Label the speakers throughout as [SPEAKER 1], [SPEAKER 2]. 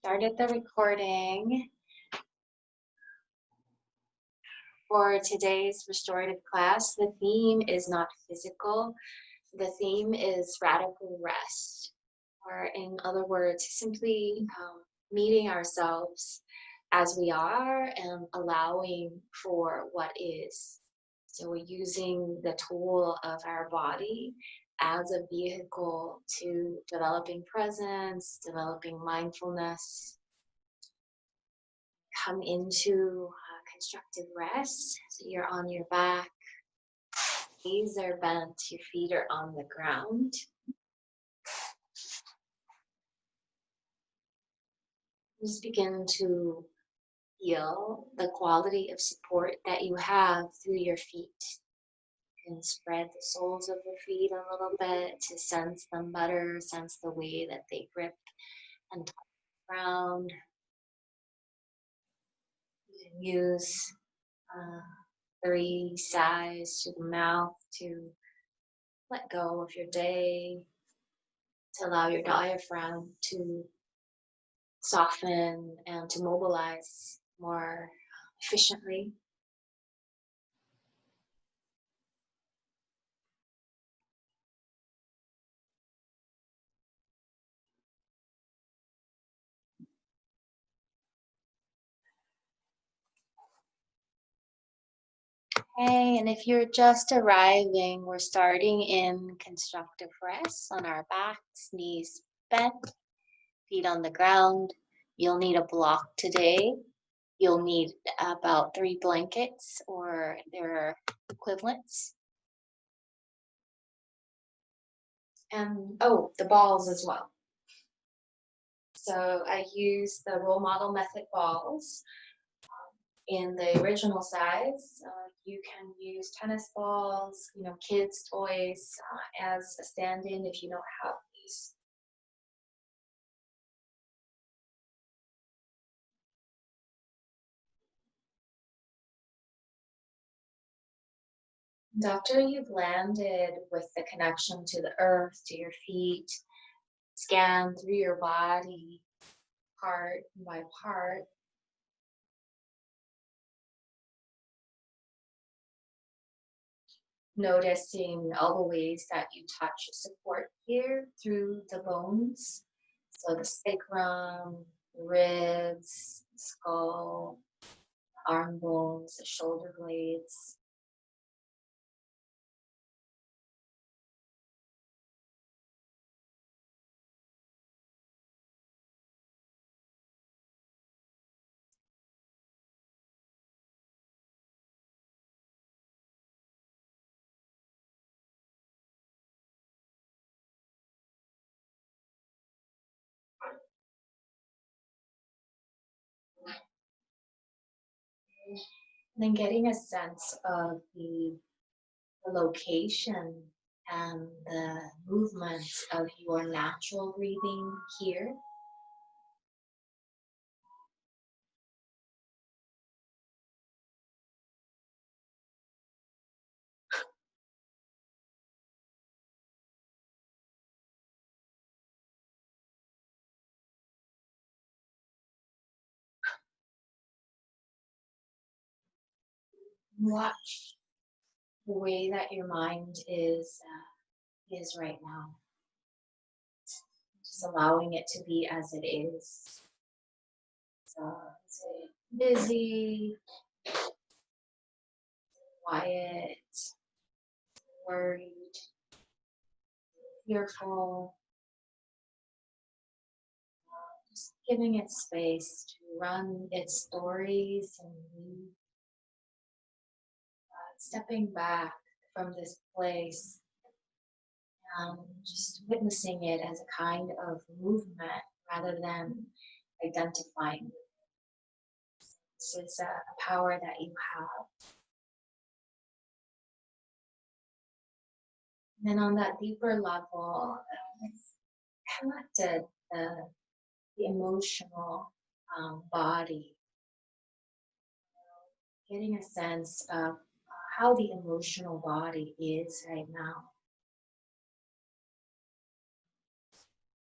[SPEAKER 1] started the recording for today's restorative class. The theme is not physical. The theme is radical rest, or in other words, simply meeting ourselves as we are and allowing for what is. So we're using the tool of our body as a vehicle to developing presence, developing mindfulness, come into constructive rest. So you're on your back, knees are bent, your feet are on the ground. Just begin to feel the quality of support that you have through your feet. You can spread the soles of your feet a little bit to sense them better, sense the way that they grip and touch the ground. You can use 3 sighs to the mouth to let go of your day, to allow your diaphragm to soften and to mobilize more efficiently. Okay, and if you're just arriving, we're starting in constructive rest on our backs, knees bent, feet on the ground. You'll need a block today. You'll need about 3 blankets or their equivalents. And oh, the balls as well. So I use the role model method balls in the original size. You can use tennis balls, kids' toys as a stand-in if you don't have these. And after you've landed with the connection to the earth, to your feet, scan through your body part by part. Noticing all the ways that you touch support here through the bones. So the sacrum, the ribs, the skull, the arm bones, the shoulder blades. And then getting a sense of the location and the movement of your natural breathing here. Watch the way that your mind is right now. Just allowing it to be as it is. So is it busy, quiet, worried, fearful? Just giving it space to run its stories and stepping back from this place and just witnessing it as a kind of movement rather than identifying. This is a power that you have. And then on that deeper level, connected the emotional body, getting a sense of how the emotional body is right now.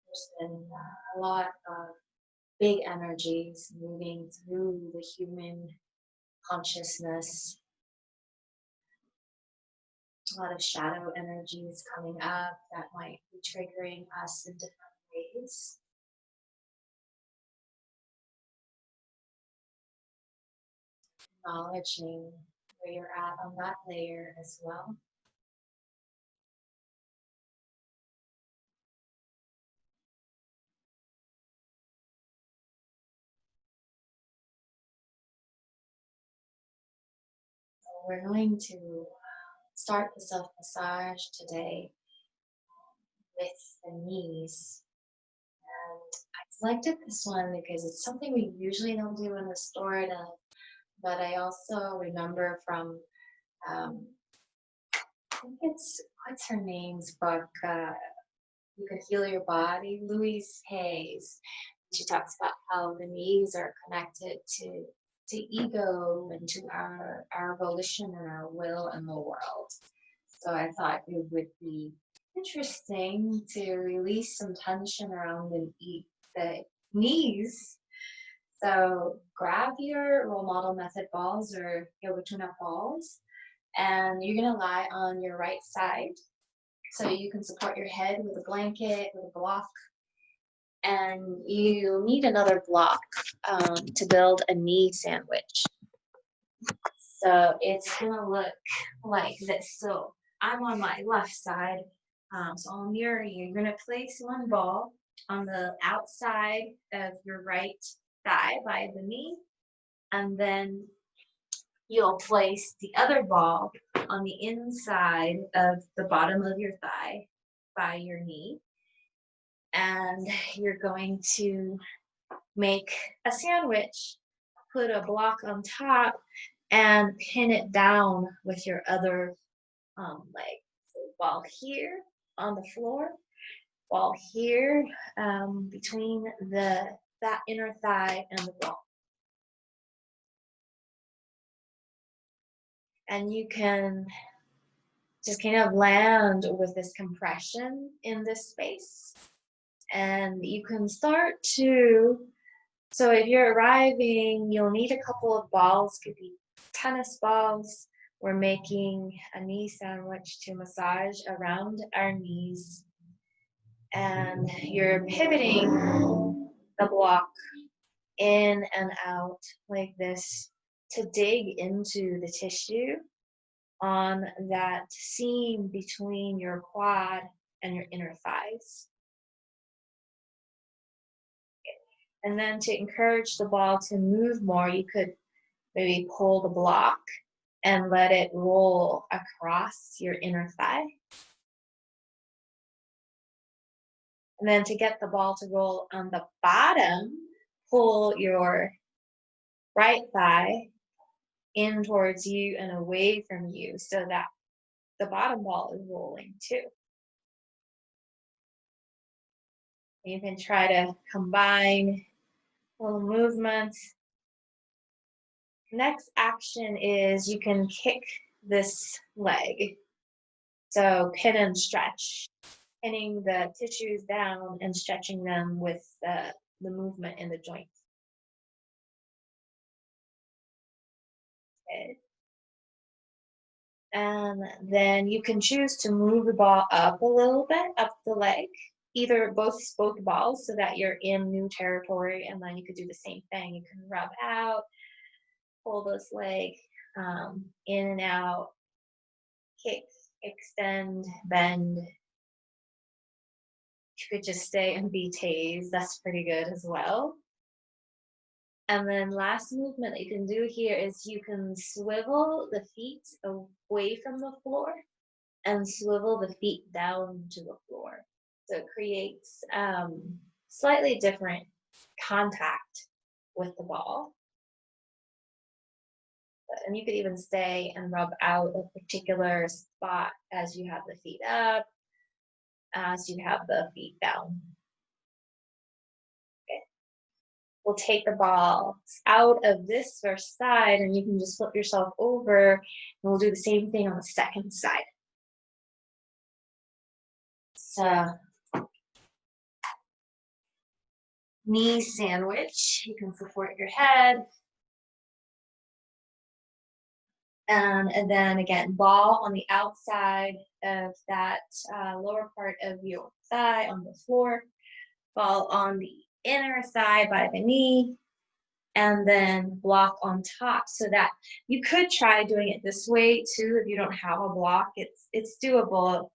[SPEAKER 1] There's been a lot of big energies moving through the human consciousness, a lot of shadow energies coming up that might be triggering us in different ways. Acknowledging where you're at on that layer as well. So we're going to start the self massage today with the knees. And I selected this one because it's something we usually don't do in restorative, but I also remember from, um, I think it's, what's her name's book? You Can Heal Your Body, Louise Hayes. She talks about how the knees are connected to ego and to our volition and our will in the world. So I thought it would be interesting to release some tension around the knees. So grab your role model method balls or yoga tune-up balls, and you're gonna lie on your right side. So you can support your head with a blanket, with a block, and you need another block to build a knee sandwich. So it's gonna look like this. So I'm on my left side. So I'll mirror you. You're gonna place one ball on the outside of your right thigh by the knee, and then you'll place the other ball on the inside of the bottom of your thigh by your knee. And you're going to make a sandwich, put a block on top, and pin it down with your other leg. So while here on the floor, while here between that inner thigh and the ball. And you can just kind of land with this compression in this space. And you can start to, so if you're arriving, you'll need a couple of balls, could be tennis balls. We're making a knee sandwich to massage around our knees. And you're pivoting the block in and out like this to dig into the tissue on that seam between your quad and your inner thighs. And then to encourage the ball to move more, you could maybe pull the block and let it roll across your inner thigh. And then to get the ball to roll on the bottom, pull your right thigh in towards you and away from you so that the bottom ball is rolling too. You can try to combine little movements. Next action is you can kick this leg. So pin and stretch, pinning the tissues down and stretching them with the movement in the joints. Okay. And then you can choose to move the ball up a little bit, up the leg, either both balls so that you're in new territory, and then you could do the same thing. You can rub out, pull this leg in and out, kick, extend, bend. You could just stay and be tased. That's pretty good as well. And then last movement that you can do here is you can swivel the feet away from the floor and swivel the feet down to the floor. So it creates slightly different contact with the ball. And you could even stay and rub out a particular spot as you have the feet up, as you have the feet down. Okay. We'll take the ball out of this first side, and you can just flip yourself over, and we'll do the same thing on the second side. So knee sandwich. You can support your head. And then again, ball on the outside of that lower part of your thigh on the floor, ball on the inner thigh by the knee, and then block on top. So that you could try doing it this way too if you don't have a block. It's doable.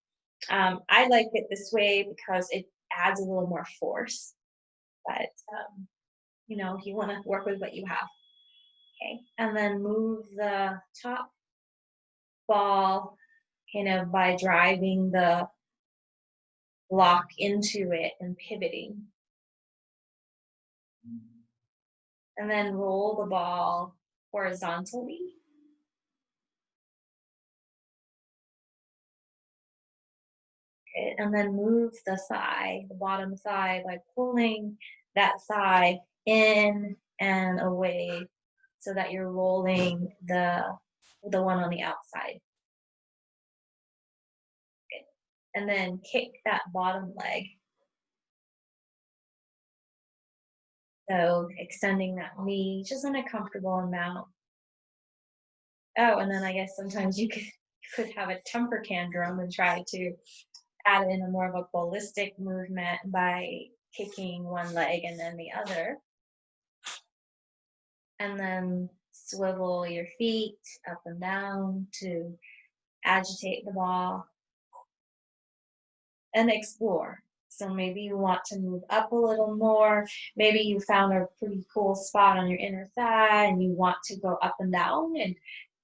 [SPEAKER 1] I like it this way because it adds a little more force. But if you want to work with what you have, okay. And then move the top ball kind of by driving the block into it and pivoting. And then roll the ball horizontally. Okay, and then move the thigh, the bottom thigh, by pulling that thigh in and away so that you're rolling the one on the outside. Okay. And then kick that bottom leg. So extending that knee just in a comfortable amount. Oh, and then I guess sometimes you could have a temper tantrum and try to add in a more of a ballistic movement by kicking one leg and then the other. And then swivel your feet up and down to agitate the ball and explore. So maybe you want to move up a little more. Maybe you found a pretty cool spot on your inner thigh and you want to go up and down. And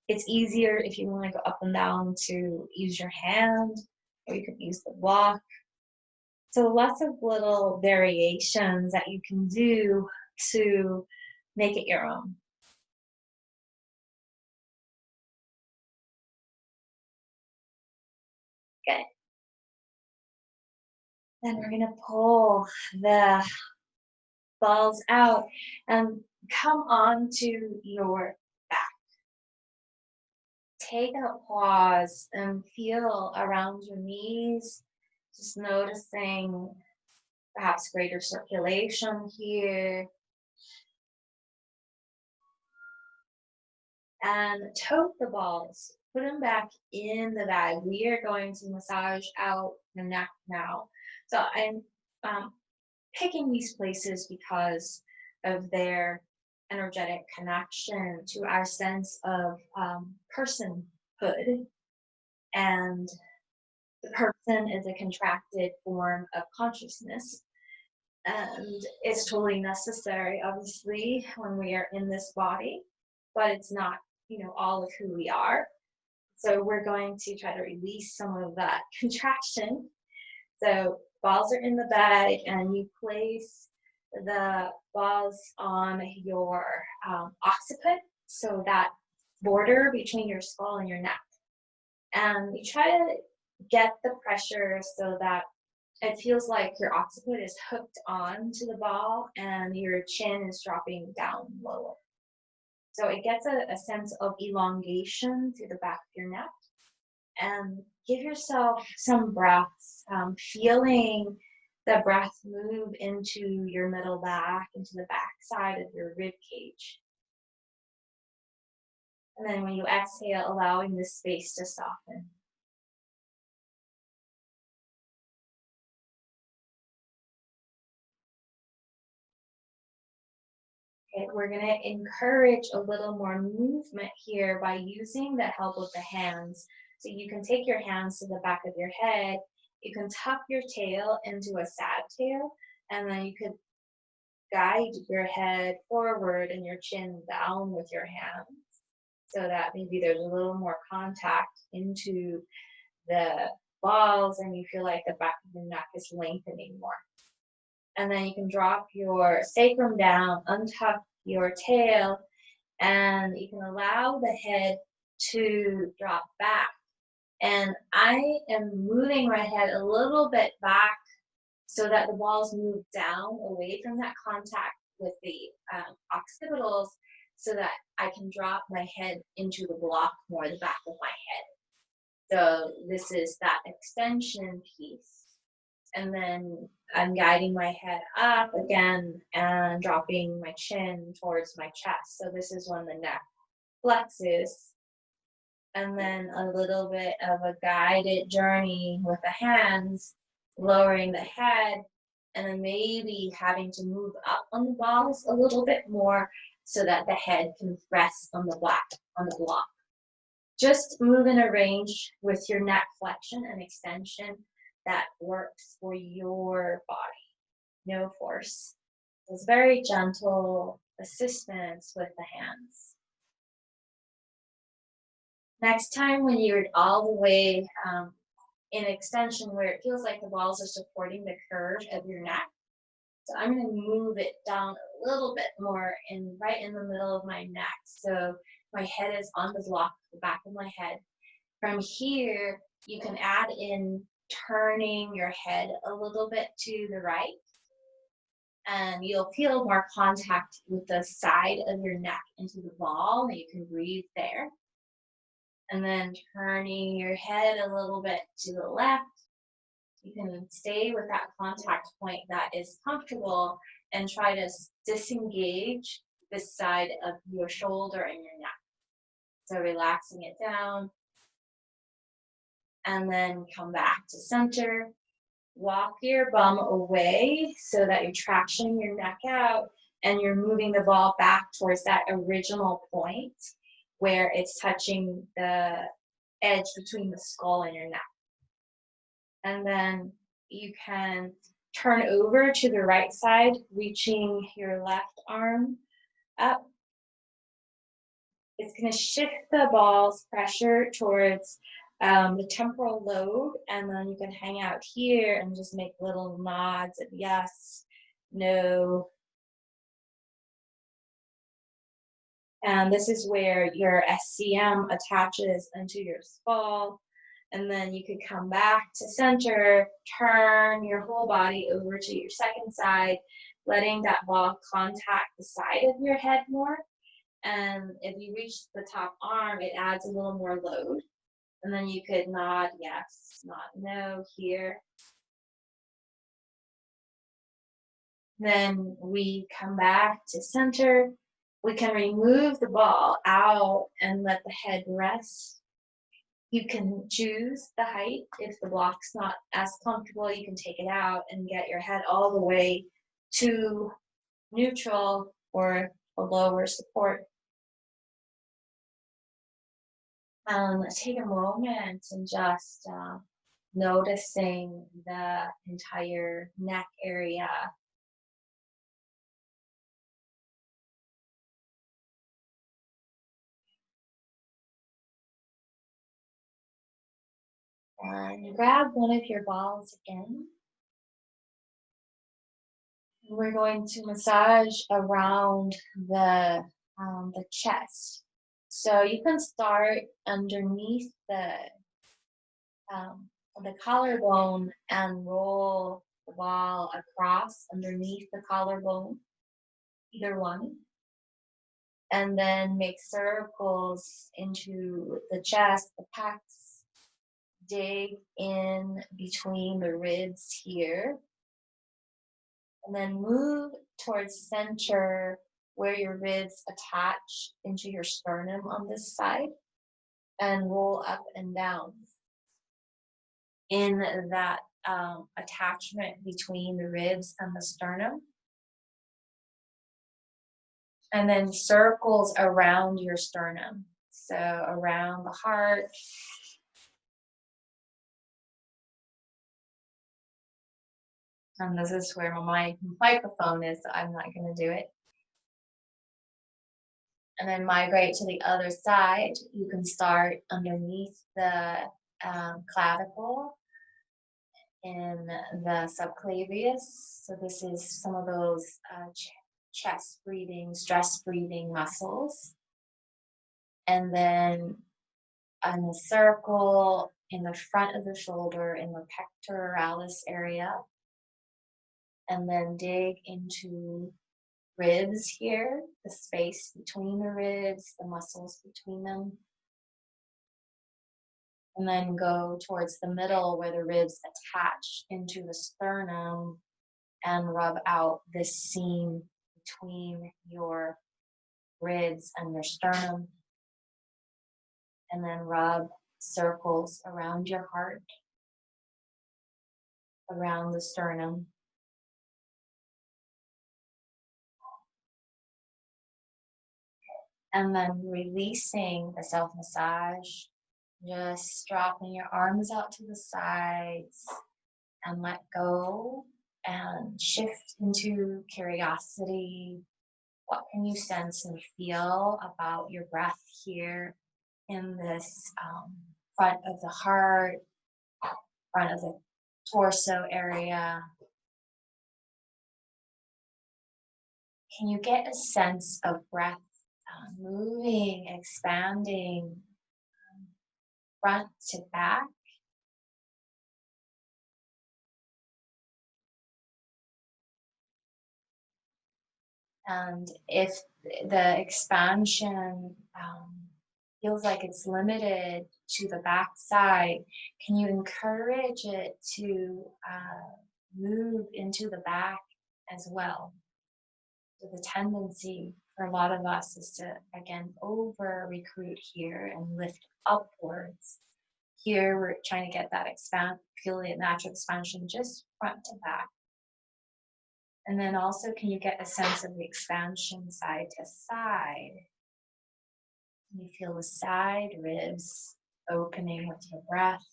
[SPEAKER 1] it's easier if you want to go up and down to use your hand, or you could use the block. So lots of little variations that you can do to make it your own. Good. Then we're gonna pull the balls out and come on to your back. Take a pause and feel around your knees, just noticing perhaps greater circulation here. And tote the balls, put them back in the bag. We are going to massage out the neck now. So I'm picking these places because of their energetic connection to our sense of personhood. And the person is a contracted form of consciousness. And it's totally necessary, obviously, when we are in this body, but it's not, all of who we are. So we're going to try to release some of that contraction. So balls are in the bag, and you place the balls on your occiput, so that border between your skull and your neck. And you try to get the pressure so that it feels like your occiput is hooked on to the ball and your chin is dropping down lower. So it gets a sense of elongation through the back of your neck. And give yourself some breaths, feeling the breath move into your middle back, into the back side of your rib cage. And then when you exhale, allowing this space to soften. Okay, we're going to encourage a little more movement here by using the help of the hands. So you can take your hands to the back of your head. You can tuck your tail into a sad tail, and then you could guide your head forward and your chin down with your hands so that maybe there's a little more contact into the balls and you feel like the back of your neck is lengthening more. And then you can drop your sacrum down, untuck your tail, and you can allow the head to drop back. And I am moving my head a little bit back so that the balls move down away from that contact with the occipitals so that I can drop my head into the block more, the back of my head. So this is that extension piece.
[SPEAKER 2] And then I'm guiding my head up again and dropping my chin towards my chest. So this is when the neck flexes. And then a little bit of a guided journey with the hands, lowering the head, and then maybe having to move up on the balls a little bit more so that the head can rest on the block. Just move in a range with your neck flexion and extension that works for your body. No force. It's very gentle assistance with the hands. Next time when you're all the way in extension where it feels like the balls are supporting the curve of your neck, so I'm going to move it down a little bit more in right in the middle of my neck. So my head is on the block, the back of my head. From here, you can add in turning your head a little bit to the right, and you'll feel more contact with the side of your neck into the ball, and you can breathe there. And then turning your head a little bit to the left, you can stay with that contact point that is comfortable and try to disengage this side of your shoulder and your neck. So relaxing it down, and then come back to center. Walk your bum away so that you're tractioning your neck out and you're moving the ball back towards that original point where it's touching the edge between the skull and your neck. And then you can turn over to the right side, reaching your left arm up. It's going to shift the ball's pressure towards the temporal lobe, and then you can hang out here and just make little nods of yes, no. And this is where your SCM attaches into your skull. And then you could come back to center, turn your whole body over to your second side, letting that ball contact the side of your head more. And if you reach the top arm, it adds a little more load. And then you could nod yes, nod no here. Then we come back to center. We can remove the ball out and let the head rest. You can choose the height. If the block's not as comfortable, you can take it out and get your head all the way to neutral or a lower support. Take a moment and just noticing the entire neck area. And grab one of your balls again. We're going to massage around the chest. So you can start underneath the collarbone and roll the ball across underneath the collarbone, either one. And then make circles into the chest, the pecs, dig in between the ribs here. And then move towards center where your ribs attach into your sternum on this side and roll up and down in that attachment between the ribs and the sternum. And then circles around your sternum. So around the heart. And this is where my microphone is, so I'm not going to do it. And then migrate to the other side. You can start underneath the clavicle in the subclavius. So this is some of those chest breathing, stress breathing muscles. And then on the circle in the front of the shoulder in the pectoralis area. And then dig into ribs here, the space between the ribs, the muscles between them. and then go towards the middle where the ribs attach into the sternum and rub out this seam between your ribs and your sternum, and then rub circles around your heart, around the sternum. And then releasing the self massage, just dropping your arms out to the sides and let go and shift into curiosity. What can you sense and feel about your breath here in this front of the heart, front of the torso area? Can you get a sense of breath moving, expanding front to back? And if the expansion feels like it's limited to the back side, can you encourage it to move into the back as well? So the tendency for a lot of us is to, again, over recruit here and lift upwards. Here, we're trying to get that feel the natural expansion just front to back. And then also, can you get a sense of the expansion side to side? Can you feel the side ribs opening with your breath?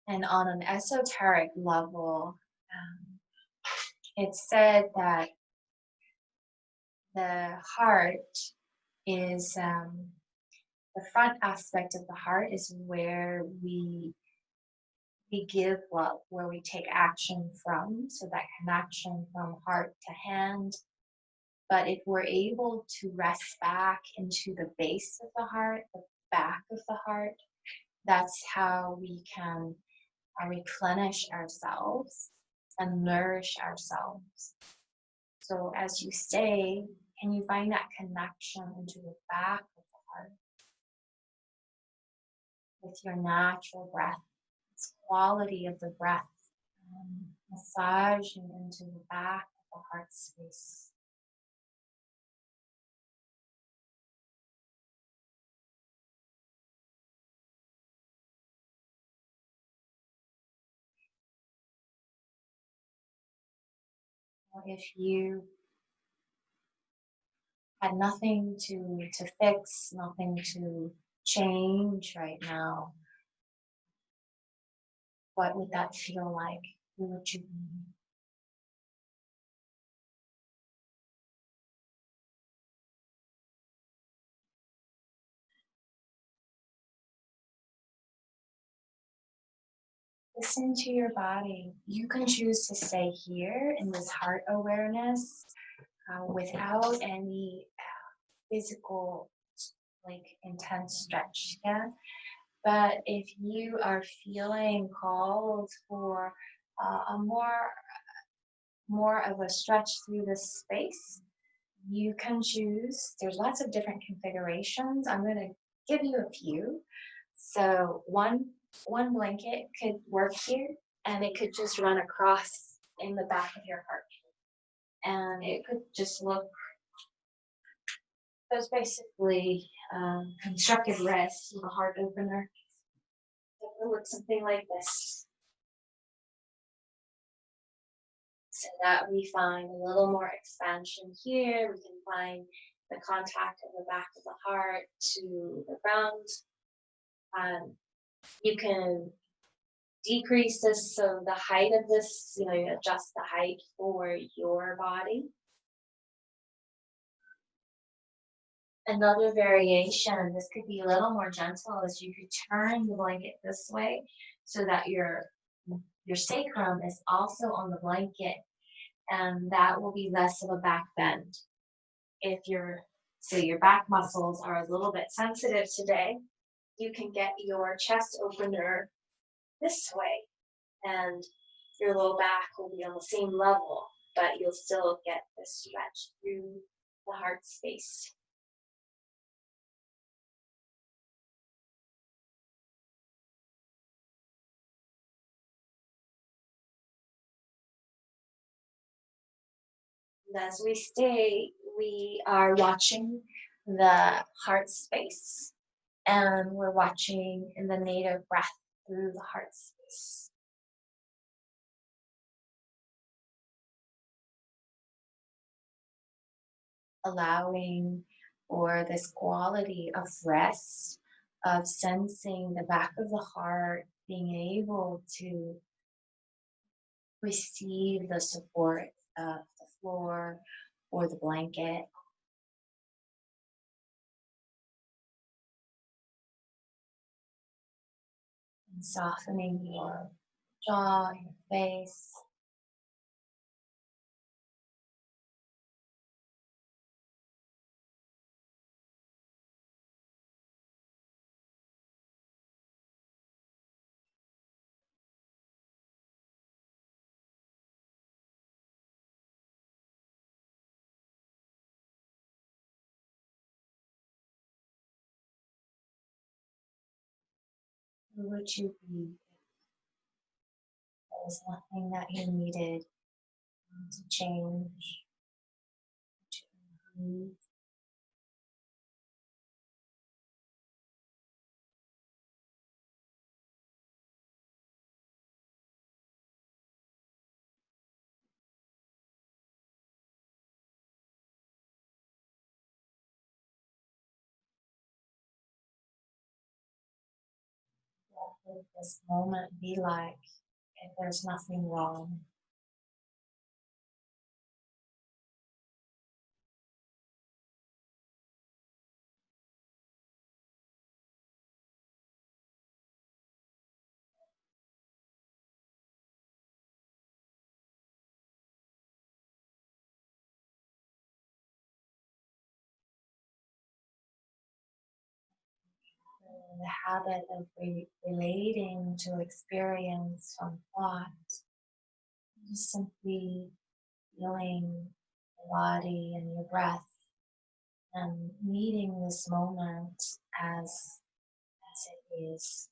[SPEAKER 2] And on an esoteric level, it's said that the heart is the front aspect of the heart is where we give love, where we take action from. So that connection from heart to hand. But if we're able to rest back into the base of the heart, the back of the heart, that's how we can replenish ourselves and nourish ourselves. So as you stay, can you find that connection into the back of the heart with your natural breath, this quality of the breath, massaging into the back of the heart space. If you had nothing to fix, nothing to change right now, what would that feel like? Who would you be? Listen to your body. You can choose to stay here in this heart awareness without any physical, like intense stretch. Yeah. But if you are feeling called for a more of a stretch through this space, you can choose. There's lots of different configurations. I'm going to give you a few. So one blanket could work here, and it could just run across in the back of your heart, and it could just look. So it's basically constructive rest with a heart opener. It would look something like this. So that we find a little more expansion here. We can find the contact of the back of the heart to the ground. You can decrease this, so the height of this, you adjust the height for your body. Another variation, this could be a little more gentle, is you could turn the blanket this way so that your sacrum is also on the blanket, and that will be less of a back bend. If your back muscles are a little bit sensitive today, you can get your chest opener this way, and your low back will be on the same level, but you'll still get the stretch through the heart space. And as we stay, we are watching the heart space and we're watching in the native breath through the heart space. Allowing for this quality of rest, of sensing the back of the heart, being able to receive the support of the floor or the blanket, and softening your jaw, your face. Who would you be if there was nothing that you needed to change, to improve? What would this moment be like if there's nothing wrong? The habit of relating to experience from thought, just simply feeling the body and your breath and meeting this moment as it is.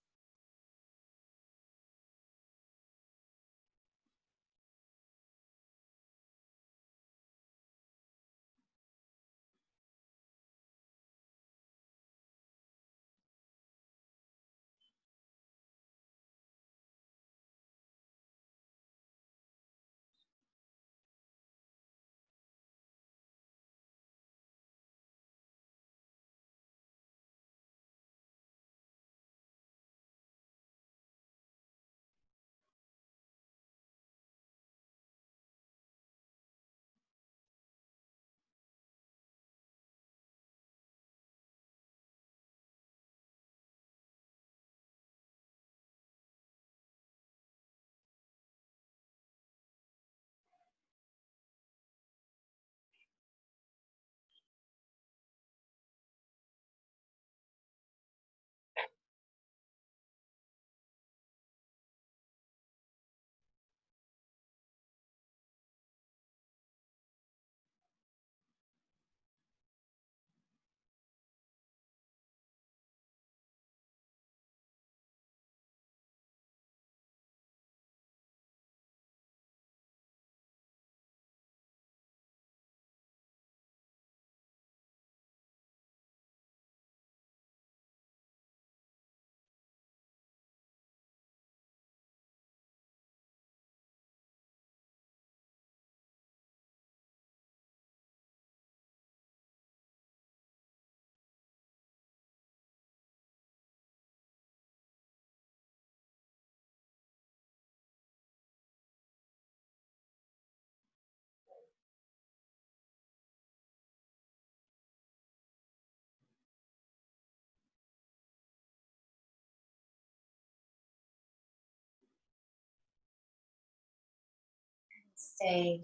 [SPEAKER 2] Stay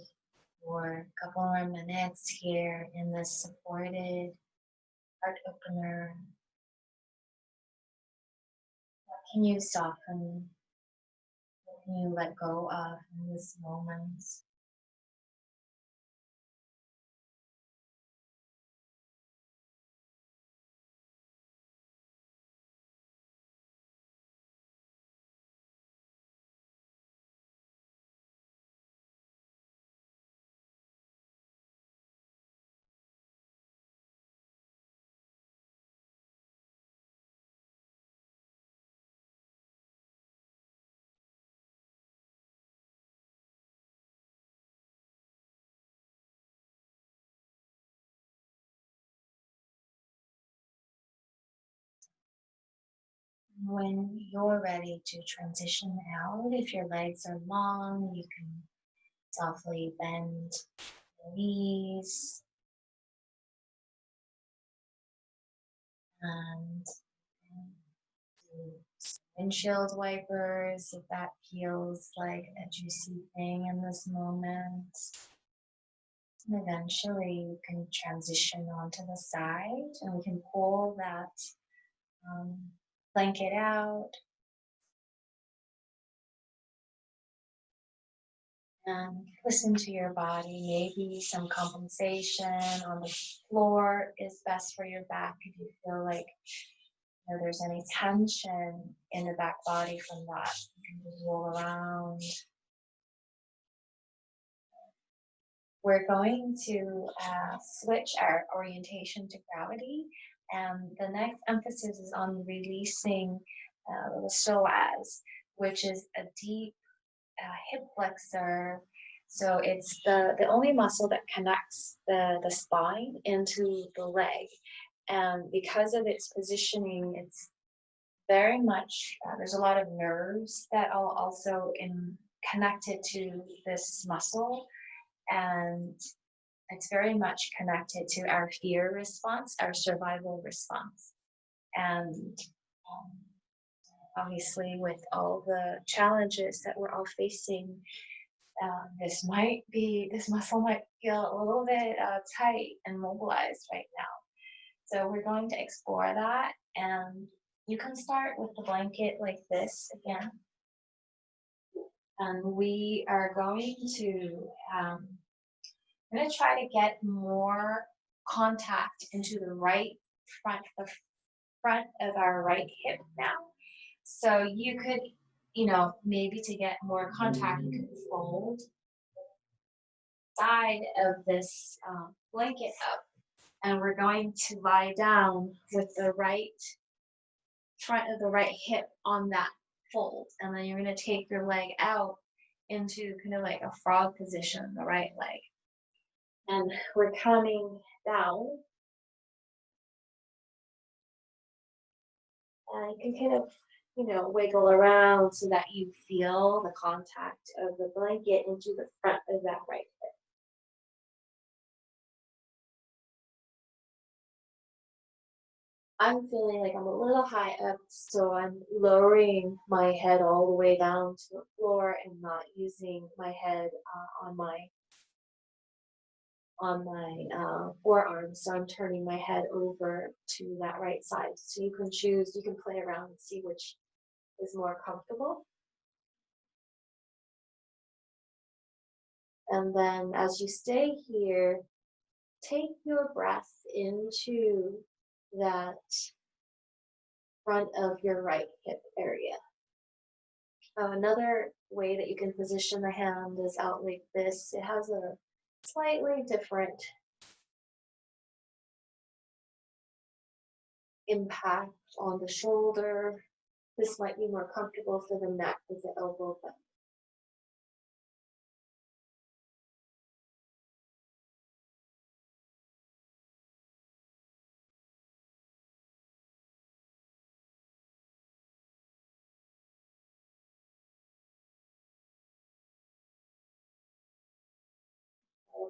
[SPEAKER 2] for a couple more minutes here in this supported heart opener. What can you soften? What can you let go of in this moment? When you're ready to transition out, if your legs are long, you can softly bend your knees and do windshield wipers if that feels like a juicy thing in this moment. And eventually you can transition onto the side and we can pull that blanket out and listen to your body. Maybe some compensation on the floor is best for your back if you feel like there's any tension in the back body from that. You can just roll around. We're going to switch our orientation to gravity, and the next emphasis is on releasing the psoas, which is a deep hip flexor. So it's the only muscle that connects the spine into the leg. And because of its positioning, it's very much, there's a lot of nerves that are also connected to this muscle. And it's very much connected to our fear response, our survival response. And um, obviously, with all the challenges that we're all facing, this muscle might feel a little bit tight and mobilized right now. So we're going to explore that. And you can start with the blanket like this again. And we are going to I'm going to try to get more contact into the front of our right hip now. So you could, maybe to get more contact, you could fold side of this blanket up. And we're going to lie down with the front of the right hip on that fold. And then you're going to take your leg out into kind of like a frog position, the right leg. And we're coming down. And you can kind of, wiggle around so that you feel the contact of the blanket into the front of that right hip. I'm feeling like I'm a little high up, so I'm lowering my head all the way down to the floor and not using my head on my forearms. So I'm turning my head over to that right side. So you can choose, you can play around and see which is more comfortable. And then as you stay here, take your breath into that front of your right hip area. Another way that you can position the hand is out like this. It has a slightly different impact on the shoulder. This might be more comfortable for the neck with the elbow bend.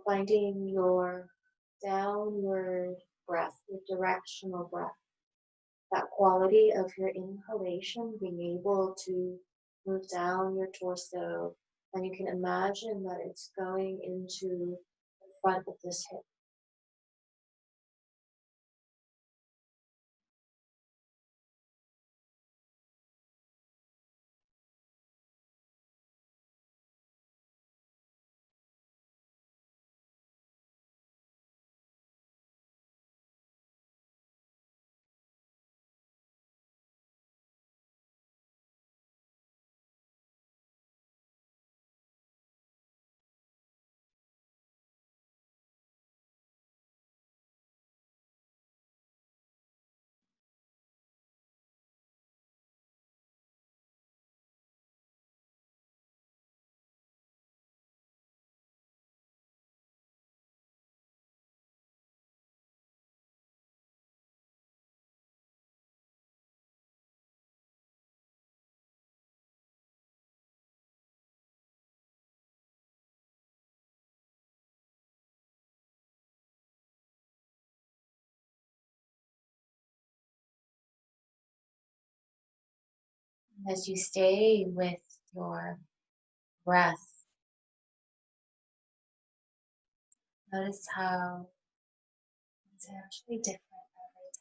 [SPEAKER 2] Finding your downward breath, your directional breath, that quality of your inhalation, being able to move down your torso, and you can imagine that it's going into the front of this hip.
[SPEAKER 1] As you stay with your breath, notice how it's actually different every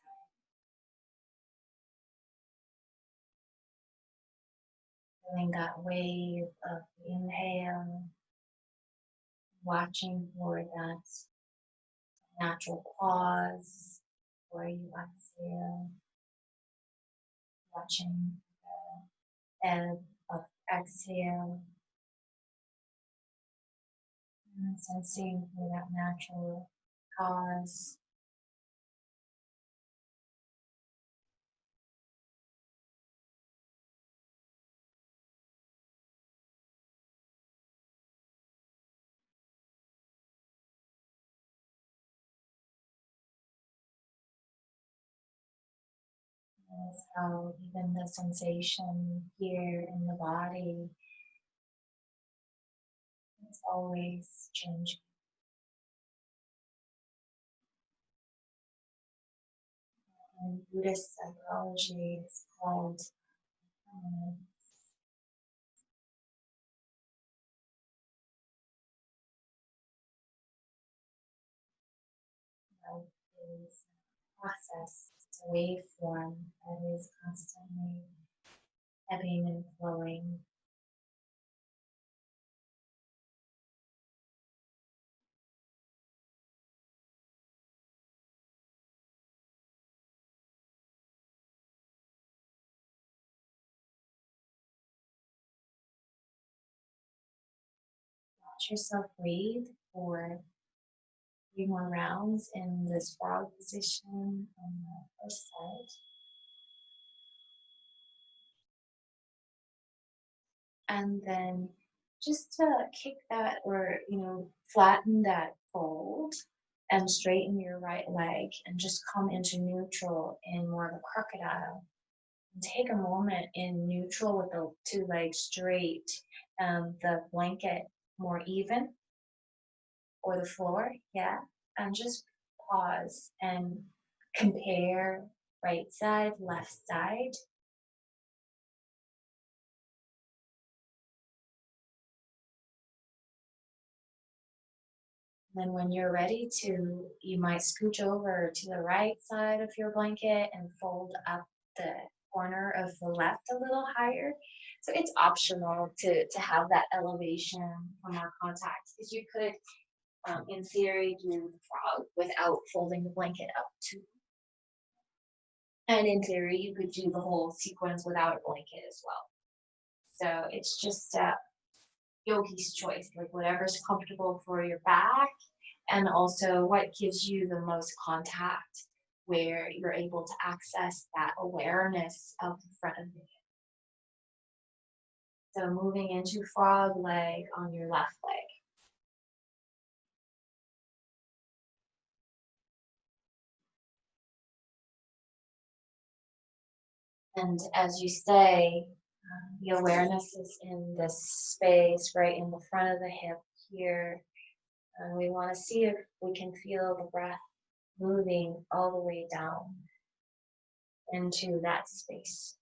[SPEAKER 1] time. Feeling that wave of inhale, watching for that natural pause where you exhale, watching the ebb of exhale, and sensing for that natural pause. Notice how even the sensation here in the body is always changing. In Buddhist psychology, it's called um, life is a process, it's a waveform that is constantly ebbing and flowing. Let yourself breathe for 3 more rounds in this frog position on the first side. And then just to kick that or, flatten that fold and straighten your right leg and just come into neutral in more of a crocodile. And take a moment in neutral with the 2 legs straight and the blanket more even or the floor, yeah. And just pause and compare right side, left side. Then when you're ready to, you might scooch over to the right side of your blanket and fold up the corner of the left a little higher. So it's optional to have that elevation from our contact because you could, in theory, do the frog without folding the blanket up too. And in theory, you could do the whole sequence without a blanket as well. So it's just yogi's choice, like whatever's comfortable for your back and also what gives you the most contact where you're able to access that awareness of the front of the hip. So moving into frog leg on your left leg. And as you stay, the awareness is in this space right in the front of the hip here. And we want to see if we can feel the breath moving all the way down into that space.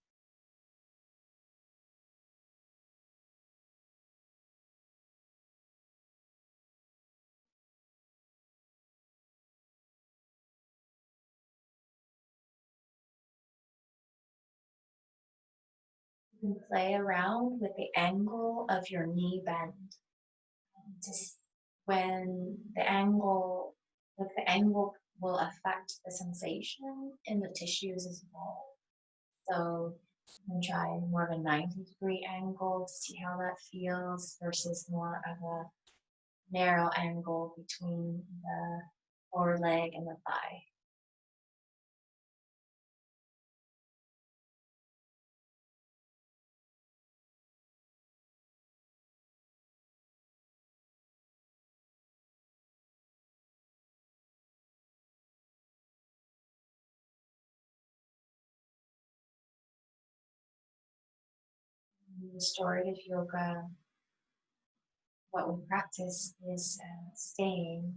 [SPEAKER 1] You can play around with the angle of your knee bend. Just when the angle will affect the sensation in the tissues as well. So you can try more of a 90-degree angle to see how that feels versus more of a narrow angle between the lower leg and the thigh. In restorative yoga, what we practice is staying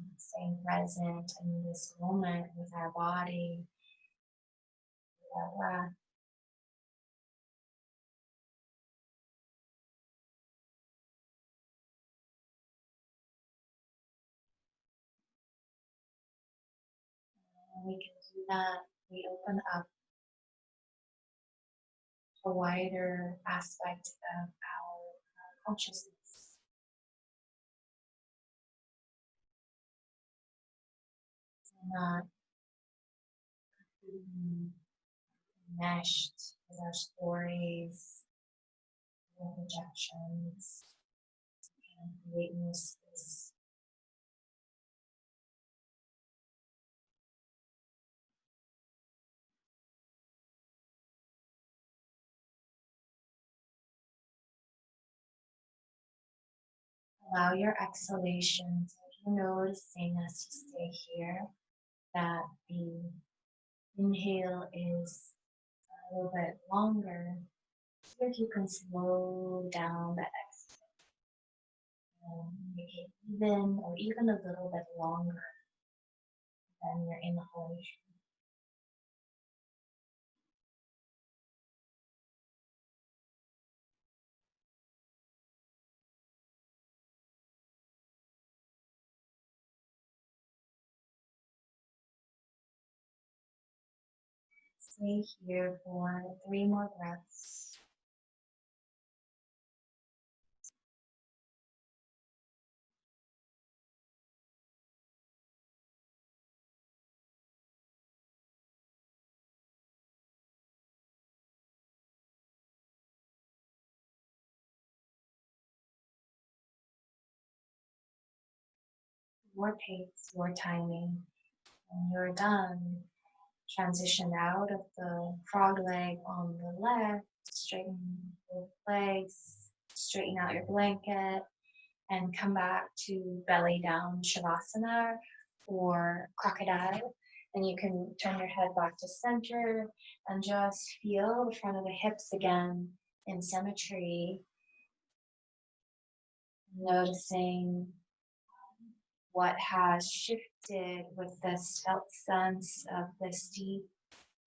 [SPEAKER 1] present in this moment with our body, with our breath. When we can do that, we open up a wider aspect of our consciousness. We're not completely meshed with our stories, our projections, and creating this space. Allow your exhalations, if you're noticing as you stay here, that the inhale is a little bit longer. See if you can slow down that exhale, make it even or even a little bit longer than your inhalation. Stay here for 3 more breaths. Your pace, your timing. When you're done, transition out of the frog leg on the left, straighten both legs, straighten out your blanket, and come back to belly down Shavasana or crocodile. And you can turn your head back to center and just feel the front of the hips again in symmetry, noticing what has shifted with this felt sense of this deep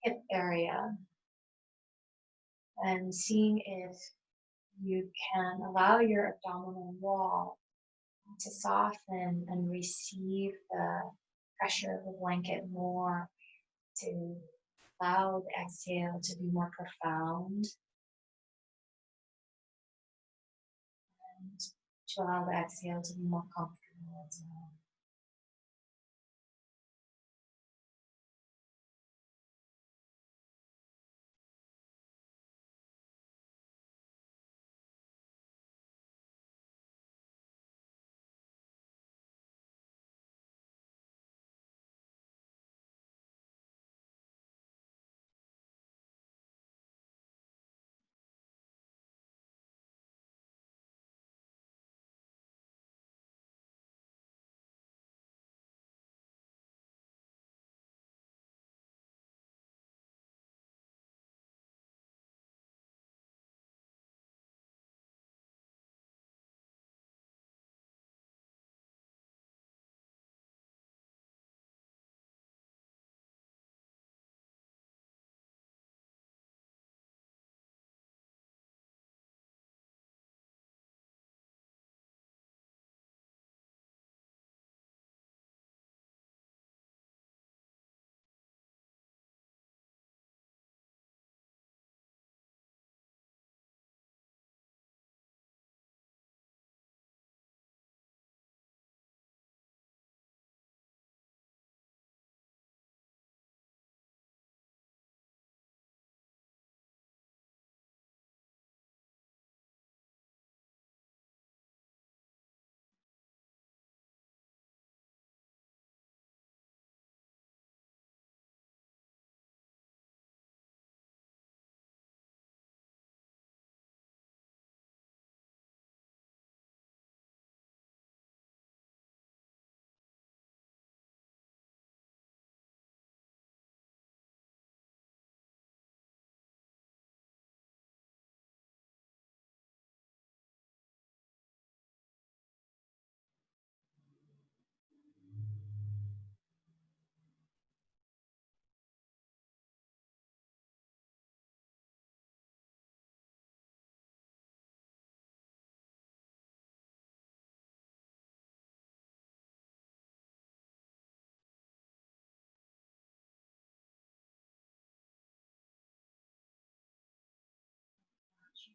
[SPEAKER 1] hip area, and seeing if you can allow your abdominal wall to soften and receive the pressure of the blanket more, to allow the exhale to be more profound, and to allow the exhale to be more comfortable as well.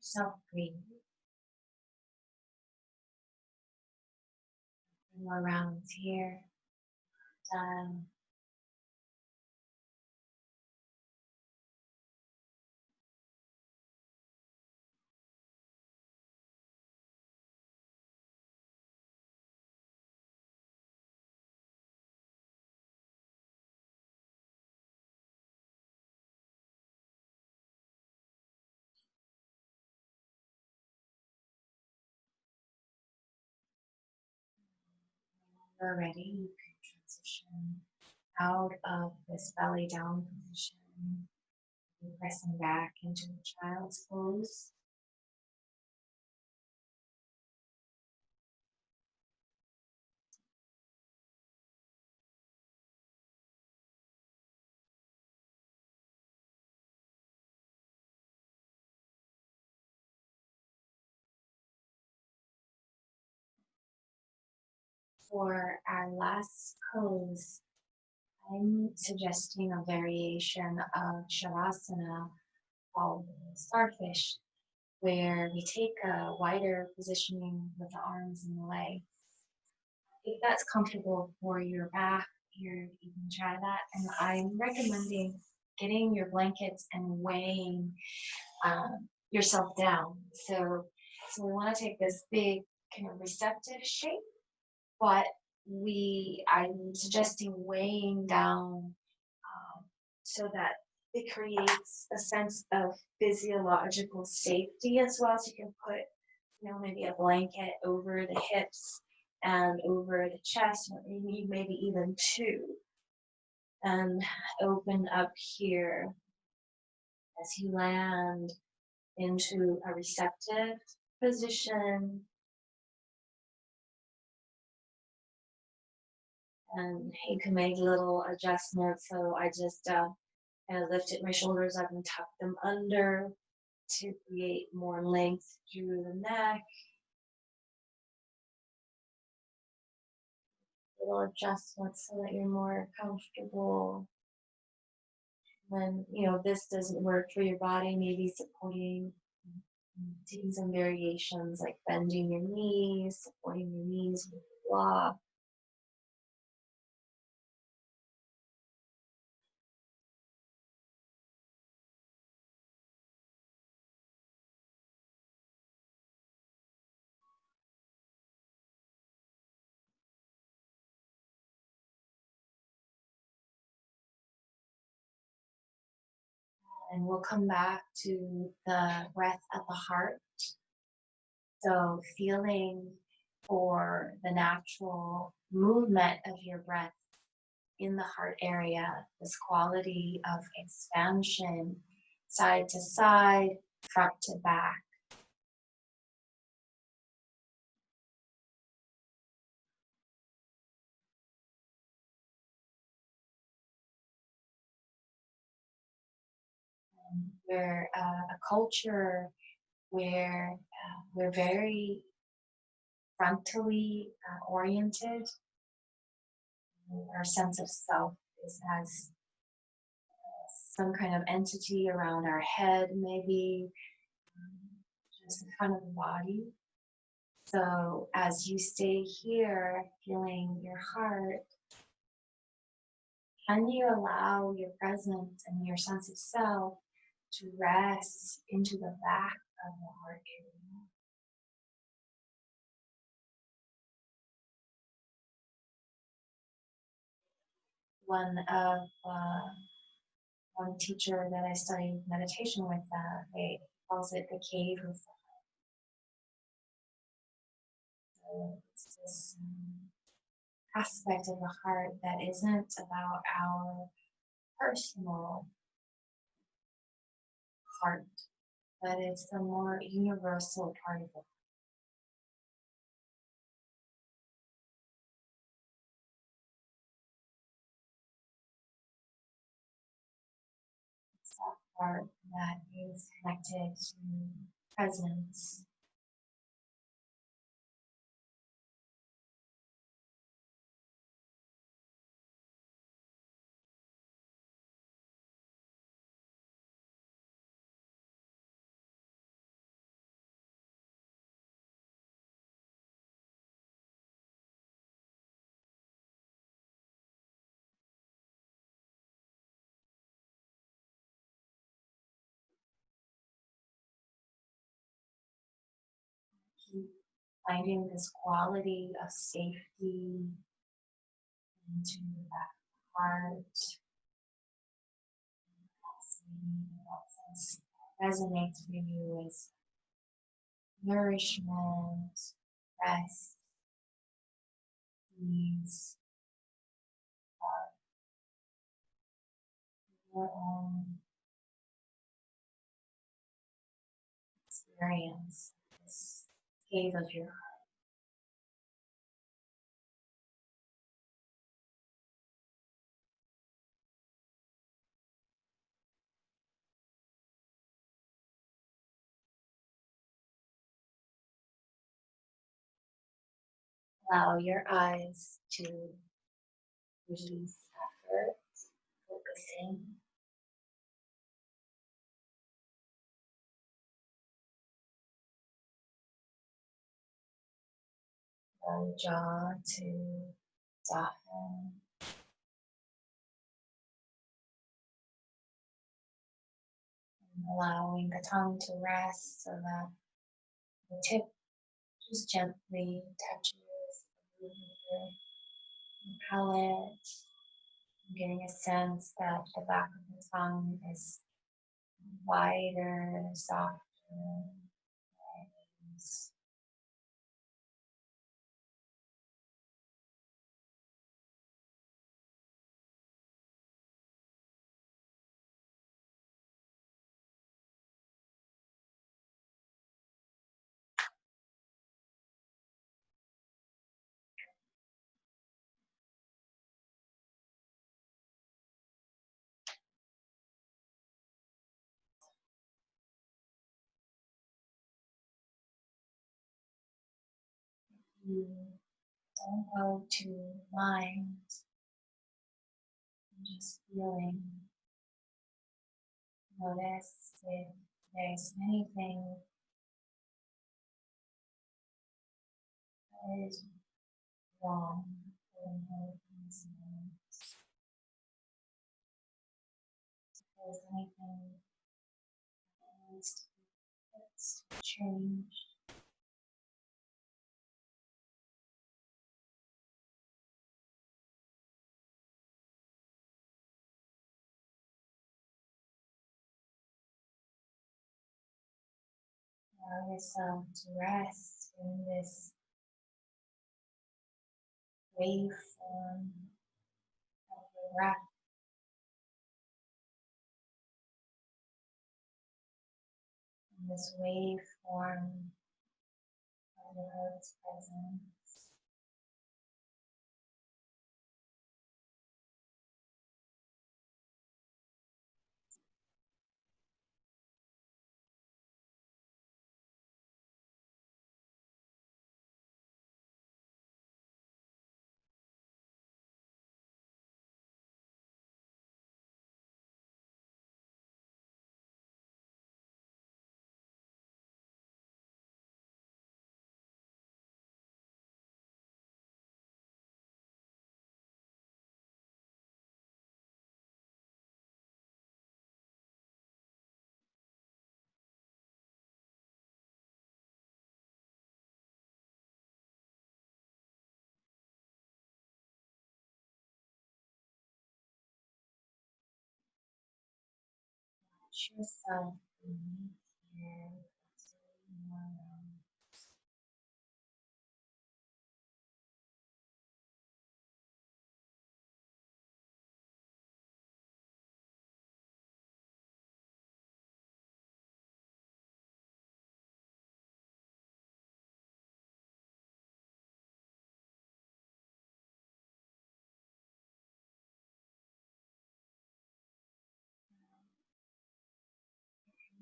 [SPEAKER 2] Yourself breathe. More rounds here. Done. When you're ready, you can transition out of this belly down position, pressing back into the child's pose. For our last pose, I'm suggesting a variation of Shavasana called Starfish, where we take a wider positioning with the arms and the legs. If that's comfortable for your back, you can try that. And I'm recommending getting your blankets and weighing yourself down. So we want to take this big kind of receptive shape, but I'm suggesting weighing down so that it creates a sense of physiological safety as well. So you can put, maybe a blanket over the hips and over the chest, or maybe even two, and open up here as you land into a receptive position. And you can make little adjustments. So I just kind of lifted my shoulders up and tucked them under to create more length through the neck. Little adjustments so that you're more comfortable. When this doesn't work for your body, maybe taking some variations like bending your knees, supporting your knees with a block. And we'll come back to the breath at the heart. So feeling for the natural movement of your breath in the heart area, this quality of expansion, side to side, front to back. We're a culture where we're very frontally oriented. Our sense of self is as some kind of entity around our head, maybe just in front of the body. So as you stay here, feeling your heart, can you allow your presence and your sense of self to rest into the back of the heart area? One teacher that I studied meditation with, they calls it the cave of the heart. So it's this aspect of the heart that isn't about our personal heart, but it's the more universal part of it. It's that part that is connected to presence.
[SPEAKER 1] finding this quality of safety into that heart, that sense resonates for you as nourishment, rest, ease, your own experience, this cave of your heart. Allow your eyes to release effort, focusing on jaw to soften, and allowing the tongue to rest so that the tip just gently touches the roof of your palate, getting a sense that the back of the tongue is wider, softer, raised. You don't go to mind, just feeling. Notice if there's anything that is wrong in these moments. If there's anything that needs to be fixed, changed, allow yourself to rest in this waveform of your breath, in this waveform of the Earth's presence. Let yourself be here, absolutely normal.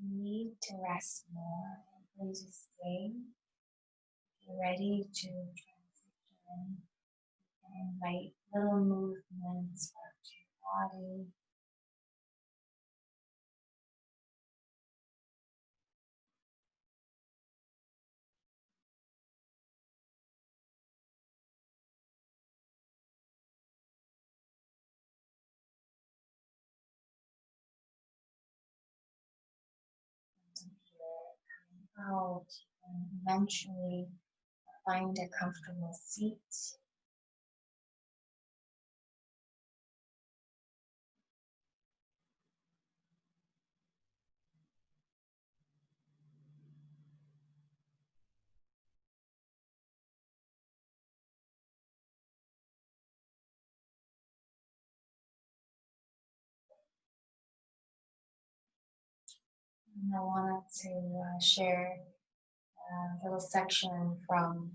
[SPEAKER 1] You need to rest more, please just stay. Get ready to transition and invite little movements back to your body. From here, coming out, and eventually
[SPEAKER 2] Find a comfortable seat. And I wanted to share a little section from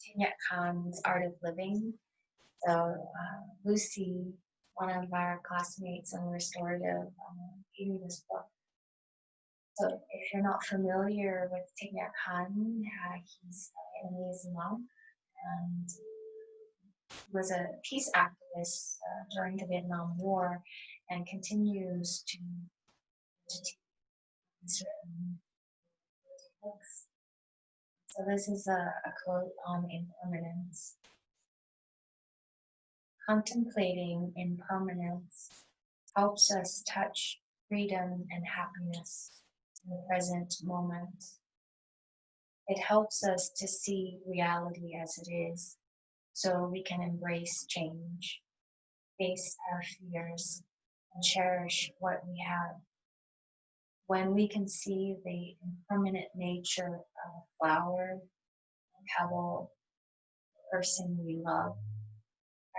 [SPEAKER 2] Tingyak Khan's Art of Living. So Lucy, one of our classmates in Restorative, gave me this book. So if you're not familiar with Tingyak Khan, he's an Vietnamese monk and was a peace activist during the Vietnam War and continues to teach certain books. So this is a quote on impermanence. Contemplating impermanence helps us touch freedom and happiness in the present moment. It helps us to see reality as it is so we can embrace change, face our fears, and cherish what we have. When we can see the impermanent nature of a flower, a pebble, the person we love,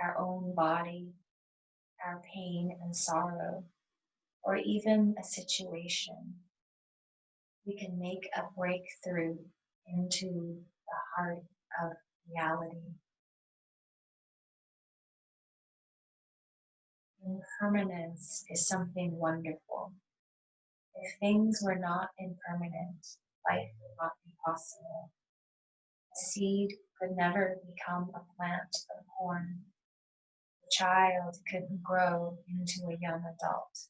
[SPEAKER 2] our own body, our pain and sorrow, or even a situation, we can make a breakthrough into the heart of reality. Impermanence is something wonderful. If things were not impermanent, life would not be possible. A seed could never become a plant of corn. A child couldn't grow into a young adult.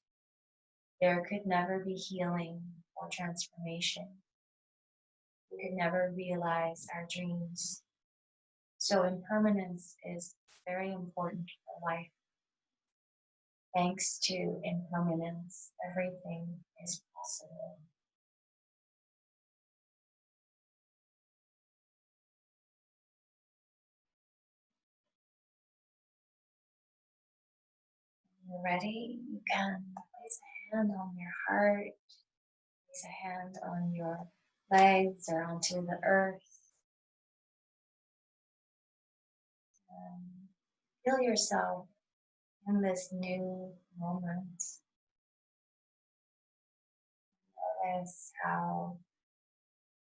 [SPEAKER 2] There could never be healing or transformation. We could never realize our dreams. So impermanence is very important for life. Thanks to impermanence, everything is possible. When you're ready, you can place a hand on your heart, place a hand on your legs or onto the earth. And feel yourself in this new moment. Notice how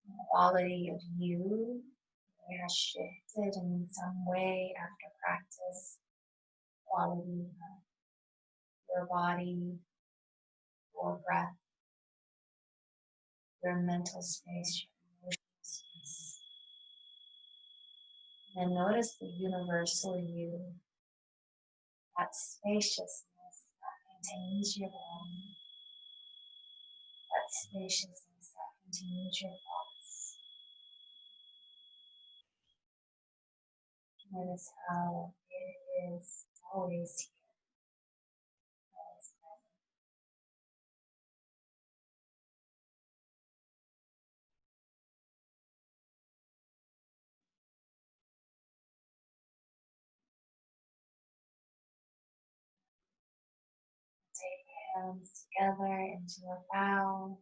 [SPEAKER 2] the quality of you has shifted in some way after practice. Quality of your body, your breath, your mental space, your emotional space. And notice the universal you, that spaciousness that contains your body, that spaciousness that contains your thoughts. Notice how it is always here, always present. Take your hands together into a bow.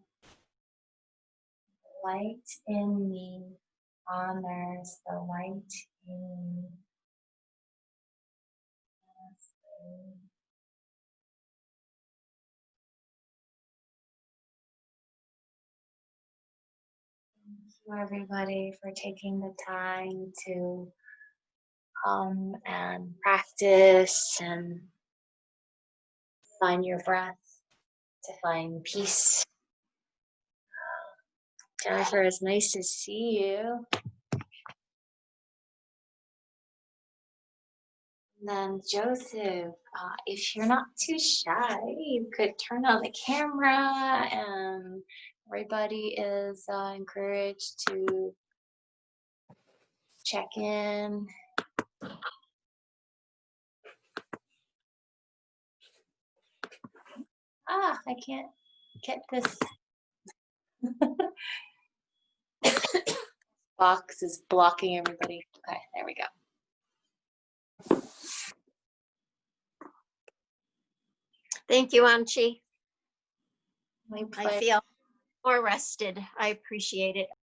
[SPEAKER 2] The light in me honors the light in me. Thank you, everybody, for taking the time to come and practice and find your breath, to find peace. Jennifer, it's nice to see you. And then Joseph, if you're not too shy, you could turn on the camera, and everybody is encouraged to check in. I can't get this.
[SPEAKER 1] box is blocking everybody. Okay, there we go.
[SPEAKER 3] Thank you, Anchi.
[SPEAKER 1] My
[SPEAKER 3] I
[SPEAKER 1] pleasure.
[SPEAKER 3] feel more rested. I appreciate it.